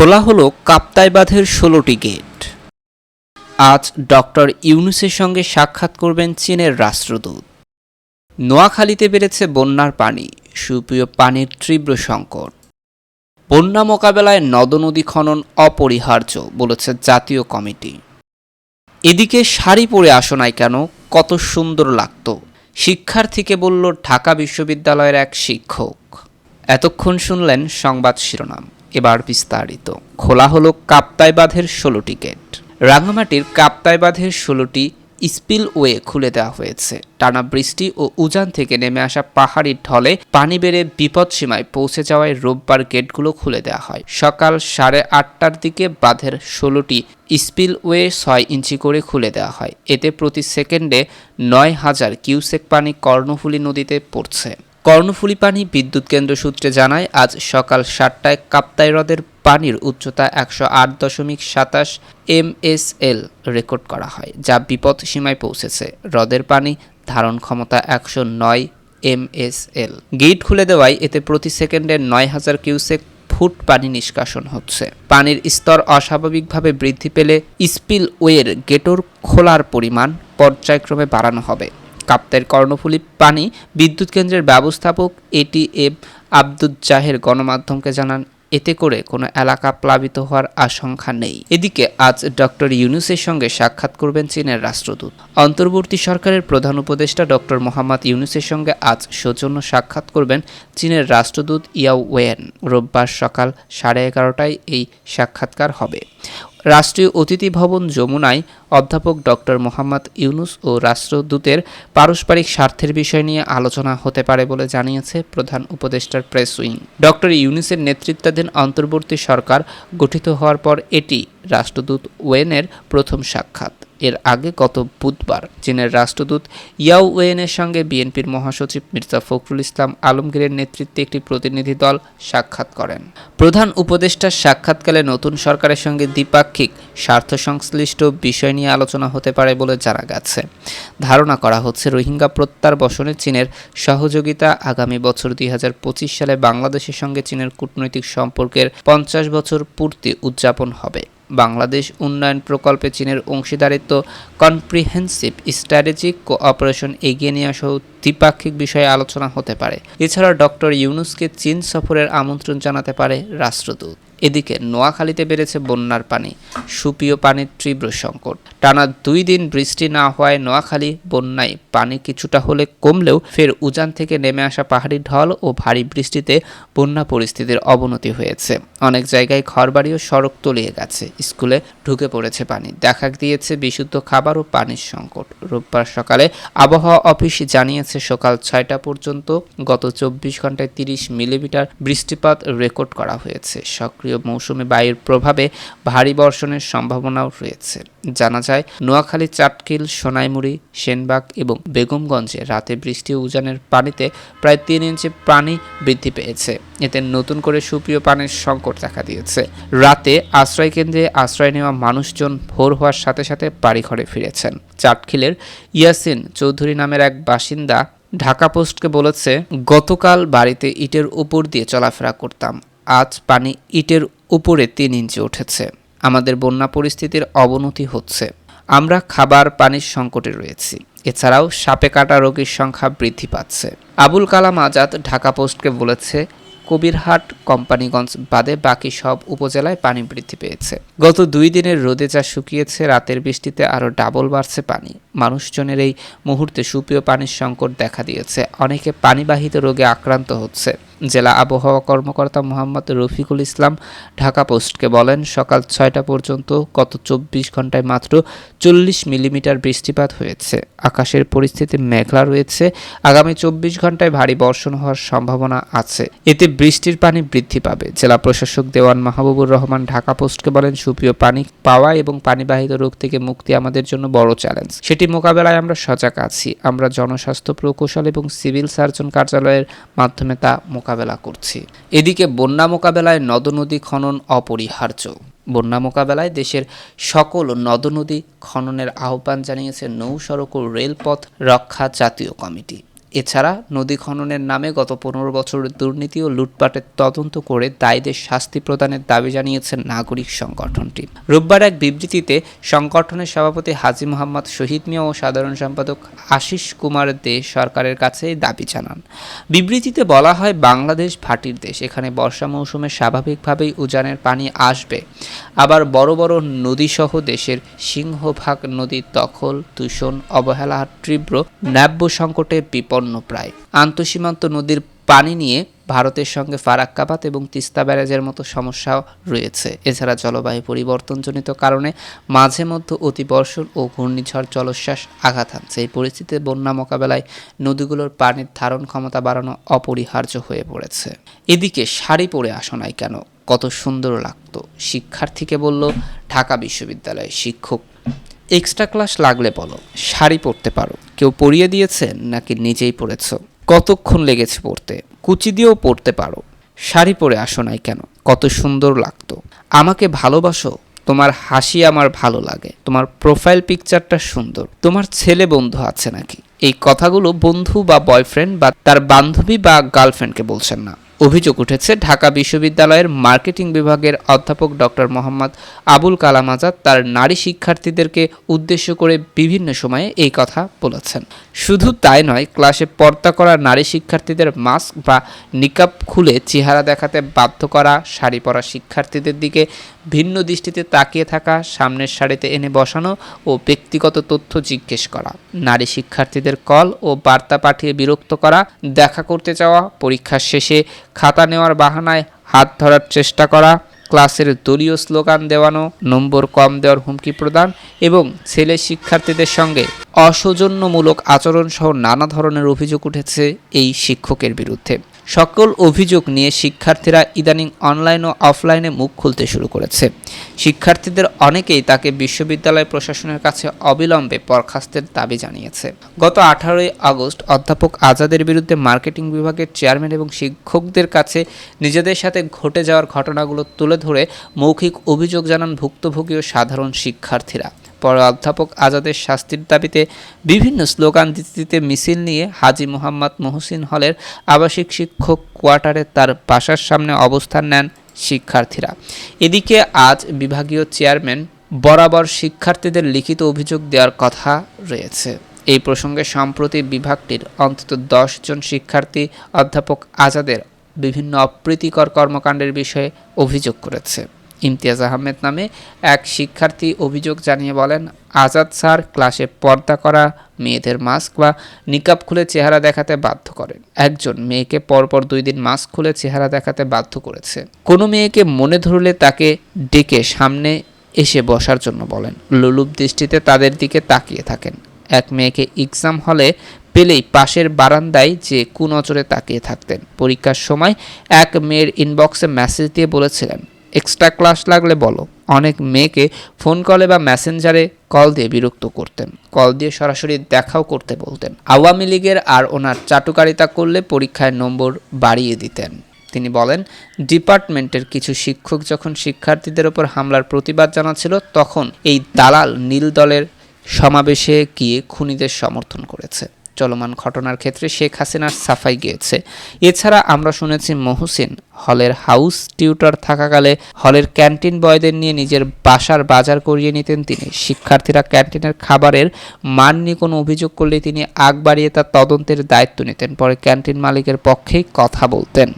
খোলা হলো কাপ্তাই বাঁধের ১৬টি গেট। আজ ডক্টর ইউনূসের সঙ্গে সাক্ষাৎ করবেন চীনের রাষ্ট্রদূত। নোয়াখালীতে বেড়েছে বন্যার পানি, সুপেয় পানির তীব্র সংকট। বন্যা মোকাবেলায় নদ-নদী খনন অপরিহার্য বলেছে জাতীয় কমিটি। এদিকে শাড়ি পরে আসো নাই কেন, কত সুন্দর লাগতো, শিক্ষার্থীকে বলল ঢাকা বিশ্ববিদ্যালয়ের এক শিক্ষক। এতক্ষণ শুনলেন সংবাদ শিরোনাম, এবার বিস্তারিত। খোলা হলো কাপ্তাই বাঁধের ১৬টি গেট। রাঙামাটির কাপ্তাই বাঁধের ১৬টি স্পিলওয়ে খুলে দেওয়া হয়েছে। টানা বৃষ্টি ও উজান থেকে নেমে আসা পাহাড়ি ঢলে পানি বেড়ে বিপদসীমায় পৌঁছে যাওয়ায় রোববার গেটগুলো খুলে দেওয়া হয়। সকাল 8:30টার দিকে বাঁধের ১৬টি স্পিলওয়ে ৬ ইঞ্চি করে খুলে দেওয়া হয়। এতে প্রতি সেকেন্ডে ৯,০০০ কিউসেক পানি কর্ণফুলী নদীতে পড়ছে। কর্ণফুলী পানি বিদ্যুৎ কেন্দ্র সূত্রে জানায়, আজ সকাল 7টায় কাপ্তাই হ্রদের পানির উচ্চতা ১০৮.২৭ MSL রেকর্ড করা হয়, যা বিপদ সীমায় পৌঁছেছে। হ্রদের পানি ধারণ ক্ষমতা ১০৯ MSL। গেট খুলে দেওয়ায় এতে প্রতি সেকেন্ডে ৯,০০০ কিউসেক ফুট পানি নিষ্কাশন হচ্ছে। পানির স্তর অস্বাভাবিকভাবে বৃদ্ধি পেলে স্পিলওয়ের গেটর খোলার পরিমাণ পর্যায়ক্রমে বাড়ানো হবে। কাপ্তাইয়ের কর্ণফুলী পানি বিদ্যুৎ কেন্দ্রের ব্যবস্থাপক ATM আব্দুজ্জাহের গণমাধ্যমকে জানান, এতে করে কোনো এলাকা প্লাবিত হওয়ার আশঙ্কা নেই। এদিকে আজ ডক্টর ইউনূসের সঙ্গে সাক্ষাৎ করবেন চীনের রাষ্ট্রদূত। অন্তর্বর্তী সরকারের প্রধান উপদেষ্টা ডক্টর মোহাম্মদ ইউনূসের সঙ্গে আজ সৌজন্য সাক্ষাৎ করবেন চীনের রাষ্ট্রদূত ইয়াও ওয়েন। রোববার সকাল 11:30টায় এই সাক্ষাৎকার হবে। রাষ্ট্রীয় অতিথি ভবন যমুনায় অধ্যাপক ডক্টর মোহাম্মদ ইউনূস ও রাষ্ট্রদূতের পারস্পরিক স্বার্থের বিষয় নিয়ে আলোচনা হতে পারে বলে জানিয়েছে প্রধান উপদেষ্টার প্রেস উইং। ডক্টর ইউনূসের নেতৃত্বাধীন অন্তর্বর্তী সরকার গঠিত হওয়ার পর এটি রাষ্ট্রদূত ওয়েনের প্রথম সাক্ষাৎ। এর আগে গত বুধবার চীনের রাষ্ট্রদূত ইয়াও ওয়েনের সঙ্গে বিএনপির মহাসচিব মির্জা ফখরুল ইসলাম আলমগীরের নেতৃত্বে একটি প্রতিনিধি দল সাক্ষাৎ করেন। প্রধান উপদেষ্টার সাক্ষাৎকালে নতুন সরকারের সঙ্গে দ্বিপাক্ষিক স্বার্থ সংশ্লিষ্ট বিষয় নিয়ে আলোচনা হতে পারে বলে জানা গেছে। ধারণা করা হচ্ছে, রোহিঙ্গা প্রত্যাবর্ষণে চীনের সহযোগিতা আগামী বছর ২০২৫ সালে বাংলাদেশের সঙ্গে চীনের কূটনৈতিক সম্পর্কের ৫০ বছর পূর্তি উদযাপন হবে। বাংলাদেশ উন্নয়ন প্রকল্পে চীনের অংশীদারিত্ব, কনপ্রিহেন্সিভ স্ট্র্যাটেজিক কোঅপারেশন এগিয়ে নেওয়া সহ দ্বিপাক্ষিক বিষয়ে আলোচনা হতে পারে। এছাড়া ডক্টর ইউনূসকে চীন সফরের আমন্ত্রণ জানাতে পারে রাষ্ট্রদূত। এদিকে নোয়াখালীতে বেড়েছে বন্যার পানি, সুপেয় পানির তীব্র সংকট। টানা 2 দিন বৃষ্টি না হওয়ায় নোয়াখালী বন্যায় পানি কিছুটা হলে কমলেও ফের উজান থেকে নেমে আসা পাহাড়ি ঢল ও ভারী বৃষ্টিতে বন্যা পরিস্থিতির অবনতি হয়েছে। অনেক জায়গায় ঘরবাড়ি ও সড়ক তলিয়ে গেছে, স্কুলে ঢুকে পড়েছে পানি, দেখা দিয়েছে বিশুদ্ধ খাবার ও পানির সংকট। রোববার সকালে আবহাওয়া অফিস জানিয়েছে, সকাল 6টা পর্যন্ত গত 24 ঘন্টায় 30 মিলিমিটার বৃষ্টিপাত রেকর্ড করা হয়েছে। সক্রিয় মৌসুমী বায়ুর প্রভাবে ভারী বর্ষণের সম্ভাবনাও রয়েছে। জানা যায়, নোয়াখালী, চাটখিল, সোনাইমুড়ি, সেনবাগ এবং বেগমগঞ্জে রাতে বৃষ্টি ও উজানের পানিতে প্রায় 3 ইঞ্চি পানি বৃদ্ধি পেয়েছে। এতে নতুন করে সুপেয় পানির সংকট দেখা দিয়েছে। রাতে আশ্রয়কেন্দ্রে আশ্রয় নেওয়া মানুষজন ভোর হওয়ার সাথে সাথে বাড়িঘরে ফিরেছেন। চাটখিলের ইয়াসিন চৌধুরী নামের এক বাসিন্দা ঢাকা পোস্টকে বলেছে, গতকাল বাড়িতে ইটের উপর দিয়ে চলাফেরা করতাম, আজ পানি ইটের উপরে 3 ইঞ্চি উঠেছে। আমাদের বন্যা পরিস্থিতির অবনতি হচ্ছে। আমরা খাবার পানির সংকটে রয়েছি। এছাড়াও সাপে কাটা রোগীর সংখ্যা বৃদ্ধি পাচ্ছে। আবুল কালাম আজাদ ঢাকা পোস্টকে বলেছে, কবিরহাট, কোম্পানিগঞ্জ বাদে বাকি সব উপজেলায় পানি বৃদ্ধি পেয়েছে। গত 2 দিনের রোদে যা শুকিয়েছে, রাতের বৃষ্টিতে আরও ডাবল বাড়ছে পানি। মানুষজনের এই মুহূর্তে সুপেয় পানির সংকট দেখা দিয়েছে। অনেকে পানিবাহিত রোগে আক্রান্ত হচ্ছে। জেলা আবহাওয়া কর্মকর্তা মোহাম্মদ রফিকুল ইসলাম ঢাকা পোস্টকে বলেন, সকাল 6টা পর্যন্ত গত 24 ঘন্টায় মাত্র 40 মিলিমিটার বৃষ্টিপাত হয়েছে। আকাশের পরিস্থিতি মেঘলা রয়েছে। আগামী 24 ঘন্টায় ভারী বর্ষণ হওয়ার সম্ভাবনা আছে। এতে বৃষ্টির পানি বৃদ্ধি পাবে। জেলা প্রশাসক দেওয়ান মাহবুবুর রহমান ঢাকা পোস্টকে বলেন, সুপেয় পানি পাওয়া এবং পানিবাহিত রোগ থেকে মুক্তি আমাদের জন্য বড় চ্যালেঞ্জ। সেটি মোকাবেলায় আমরা সজাগ আছি। আমরা জনস্বাস্থ্য প্রকৌশল এবং সিভিল সার্জন কার্যালয়ের মাধ্যমে তা মোকাবেলা করছি। এদিকে বন্যা মোকাবেলায় নদ-নদী খনন অপরিহার্য। বন্যা মোকাবেলায় দেশের সকল নদ-নদী খননের আহ্বান জানিয়েছে নৌ সড়ক ও রেলপথ রক্ষা জাতীয় কমিটি। এছাড়া নদী খননের নামে গত 15 বছরের দুর্নীতি ও লুটপাটের তদন্ত করে দায়ীদের শাস্তি প্রদানের দাবি জানিয়েছে নাগরিক সংগঠনটি। রোববার এক বিবৃতিতে সংগঠনের সভাপতি হাজী মোহাম্মদ শহীদ মিয়া ও সাধারণ সম্পাদক আশিস কুমার দে সরকারের কাছে দাবি জানান। বিবৃতিতে বলা হয়, বাংলাদেশ ভাটির দেশ, এখানে বর্ষা মৌসুমে স্বাভাবিকভাবেই উজানের পানি আসবে। আবার বড় বড় নদীসহ দেশের সিংহভাগ নদী দখল, দূষণ, অবহেলা আর তীব্র নাব্য সংকটে বিপন্ন প্রায়। আন্তঃসীমান্ত নদীর পানি নিয়ে ভারতের সঙ্গে ফারাক্কাবাদ এবং তিস্তা ব্যারাজের মতো সমস্যাও রয়েছে। এছাড়া জলবায়ু পরিবর্তনজনিত কারণে মাঝে মধ্যে অতিবর্ষণ ও ঘূর্ণিঝড় জলোচ্ছ্বাস আঘাত হানছে। এই পরিস্থিতিতে বন্যা মোকাবেলায় নদীগুলোর পানির ধারণ ক্ষমতা বাড়ানো অপরিহার্য হয়ে পড়েছে। এদিকে শাড়ি পরে আসো নাই কেন, কত সুন্দর লাগতো, শিক্ষার্থীকে বলল ঢাকা বিশ্ববিদ্যালয়ের শিক্ষক। এক্সট্রা ক্লাস লাগলে বলো, শাড়ি পরতে পারো। কেউ পরিয়ে দিয়েছেন নাকি নিজেই পরেছ? কতক্ষণ লেগেছে পড়তে? কুচি দিয়েও পড়তে পারো। শাড়ি পরে আসো নাই কেন, কত সুন্দর লাগতো। আমাকে ভালোবাসো, তোমার হাসি আমার ভালো লাগে, তোমার প্রোফাইল পিকচারটা সুন্দর, তোমার ছেলে বন্ধু আছে নাকি? এই কথাগুলো বন্ধু বা বয়ফ্রেন্ড বা তার বান্ধবী বা গার্লফ্রেন্ডকে বলছেন না। অভিযোগ উঠেছে ঢাকা বিশ্ববিদ্যালয়ের মার্কেটিং বিভাগের অধ্যাপক ডক্টর মোহাম্মদ আবুল কালাম আজাদ তার নারী শিক্ষার্থীদেরকে উদ্দেশ্য করে বিভিন্ন সময়ে এই কথা বলেছেন। শুধু তাই নয়, ক্লাসে পর্দা করা নারী শিক্ষার্থীদের মাস্ক বা নিকাব খুলে চেহারা দেখাতে বাধ্য করা, শাড়ি পরা শিক্ষার্থীদের দিকে ভিন্ন দৃষ্টিতে তাকিয়ে থাকা, সামনের সারিতে এনে বসানো ও ব্যক্তিগত তথ্য জিজ্ঞেস করা, নারী শিক্ষার্থীদের কল ও বার্তা পাঠিয়ে বিরক্ত করা, দেখা করতে চাওয়া, পরীক্ষার শেষে খাতা নেওয়ার বাহানায় হাত ধরার চেষ্টা করা, ক্লাসের দলীয় স্লোগান দেওয়ানো, নম্বর কম দেওয়ার হুমকি প্রদান এবং ছেলে শিক্ষার্থীদের সঙ্গে অসৌজন্যমূলক আচরণ সহ নানা ধরনের অভিযোগ উঠেছে এই শিক্ষকের বিরুদ্ধে। সকল অভিযোগ নিয়ে শিক্ষার্থীরা ইদানিং অনলাইন ও অফলাইনে মুখ খুলতে শুরু করেছে। শিক্ষার্থীদের অনেকেই তাকে বিশ্ববিদ্যালয় প্রশাসনের কাছে অবিলম্বে বরখাস্তের দাবি জানিয়েছে। গত 18 আগস্ট অধ্যাপক আজাদের বিরুদ্ধে মার্কেটিং বিভাগের চেয়ারম্যান এবং শিক্ষকদের কাছে নিজেদের সাথে ঘটে যাওয়ার ঘটনাগুলো তুলে ধরে মৌখিক অভিযোগ জানান ভুক্তভোগী ও সাধারণ শিক্ষার্থীরা। পরে অধ্যাপক আজাদের শাস্তির দাবিতে বিভিন্ন স্লোগান দিতে মিছিল নিয়ে হাজী মোহাম্মদ মহসিন হলের আবাসিক শিক্ষক কোয়ার্টারে তার বাসার সামনে অবস্থান নেন শিক্ষার্থীরা। এদিকে আজ বিভাগীয় চেয়ারম্যান বরাবর শিক্ষার্থীদের লিখিত অভিযোগ দেওয়ার কথা রয়েছে। এই প্রসঙ্গে সম্প্রতি বিভাগটির অন্তত 10 জন শিক্ষার্থী অধ্যাপক আজাদের বিভিন্ন অপ্রীতিকর কর্মকাণ্ডের বিষয়ে অভিযোগ করেছে। ইমতিয়াজ আহমেদ নামে এক শিক্ষার্থী অভিযোগ জানিয়ে বলেন, আজাদ স্যার ক্লাসে পর্দা করা, মেয়েদের মাস্ক বা নিকাব খুলে চেহারা দেখাতে বাধ্য করেন। একজন মেয়েকে পরপর 2 দিন মাস্ক খুলে চেহারা দেখাতে বাধ্য করেছে। কোনো মেয়েকে মনে ধরলে তাকে ডেকে সামনে এসে বসার জন্য বলেন। লোলুপ দৃষ্টিতে তাদের দিকে তাকিয়ে থাকেন। এক মেয়েকে এক্সাম হলে পেলেই পাশের বারান্দায় যে কুনজরে তাকিয়ে থাকতেন। পরীক্ষার সময় এক মেয়ের ইনবক্সে মেসেজ দিয়ে বলেছিলেন, এক্সট্রা ক্লাস লাগলে বলো। অনেক মেয়েকে ফোন কলে বা মেসেঞ্জারে কল দিয়ে বিরক্ত করতেন। কল দিয়ে সরাসরি দেখাও করতে বলতেন। আওয়ামী লীগের আর ওনার চাটুকারিতা করলে পরীক্ষায় নম্বর বাড়িয়ে দিতেন। তিনি বলেন, ডিপার্টমেন্টের কিছু শিক্ষক যখন শিক্ষার্থীদের ওপর হামলার প্রতিবাদ জানাচ্ছিল, তখন এই দালাল নীল দলের সমাবেশে গিয়ে খুনিদের সমর্থন করেছে। চলমান ঘটনার ক্ষেত্রে শেখ হাসিনার সাফাই গিয়েছে। এছাড়া আমরা শুনেছি মহসিন হলের হাউস টিউটর থাকাকালে হলের ক্যান্টিন বয়দের নিয়ে নিজের বাসার বাজার করিয়ে নিতেন তিনি। শিক্ষার্থীরা ক্যান্টিনের খাবারের মান নিয়ে কোনো অভিযোগ করলে তিনি আগ বাড়িয়ে তার তদন্তের দায়িত্ব নিতেন। পরে ক্যান্টিন মালিকের পক্ষেই কথা বলতেন।